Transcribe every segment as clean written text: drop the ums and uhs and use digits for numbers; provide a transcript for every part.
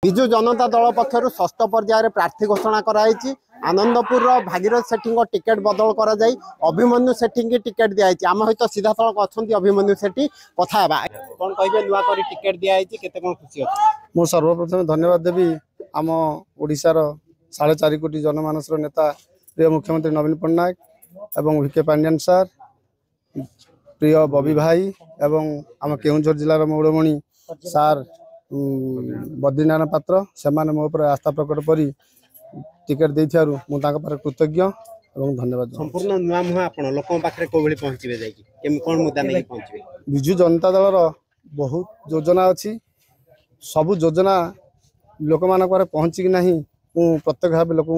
विजु जनता दल पक्षर षष्ठ पर्यायर प्रार्थी घोषणा कराई। आनंदपुर भागीरथ सेठी टिकेट बदल कर अभिमन्यु सेठी की टिकेट दिखाई। आम सहित सीधा सड़क अच्छा अभिमन्यु सेठी कथा कौन कहे नुआ कर टिकेट दिखाई केते कौन खुशी अच्छे। मुझे सर्वप्रथम धन्यवाद देवी आम ओडिशार 4.5 कोटी जनमानस नेता प्रिय मुख्यमंत्री नवीन पट्टनायक एवं वीके पांड्यान सार प्रिय बबी भाई एवं आम केउझर जिलार मौड़मणि सार बद्रीनारायण पात्र से मो उपर आस्था प्रकट करी टिकेट दे मुझे कृतज्ञ एवं धन्यवाद। संपूर्ण नुआ मुहा आपण लोकों पाखरे कोबळी पहुंचबे जाई कि कोन मुद्दा नै पहुंचबे। विजु जनता दल बहुत योजना अच्छी सबु योजना लोक मान पहुँची कि नहीं प्रत्येक भाव लोक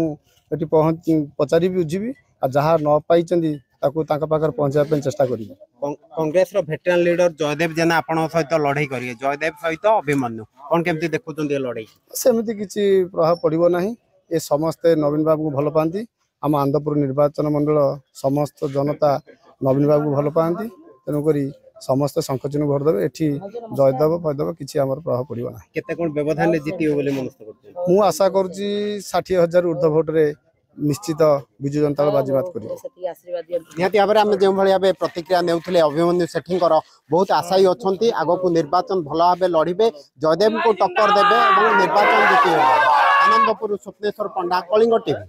पचारि बुझी जहाँ न पाई पाखे पहुँचा चेष्टा करी। कांग्रेस रो वेटरन लीडर जयदेव जेना आपण सहित लड़ाई करिए जयदेव सहित अभिमन्यु कौन केमती देखुछन लड़ाई सेमती किसी प्रभाव पड़ो ना। ये समस्ते नवीन बाबू को भल पाती आम आनंदपुर निर्वाचन मंडल समस्त जनता नवीन बाबू को भल पाती तेणुक समस्ते शंखचिन्ह भोट देवे एठी जयदेव फयदेव किसी आम प्रभाव पड़ो ना। केते कोन व्यवधान जीतियो बोली मनस्थ करछन मु आशा करूची 60,000 ऊर्ध्व भोट रे निश्चित विजु जनता दल बाजीमात करियो। निहाती भाव में जो भाई प्रतिक्रिया नेउथिले अभिमन्यु सेठी बहुत आशायी अच्छा आग को निर्वाचन भल भाव लड़े जयदेव को टक्कर देवे और निर्वाचन जीति। आनंदपुर स्वप्नेश्वर पंडा कलिंग टीवी।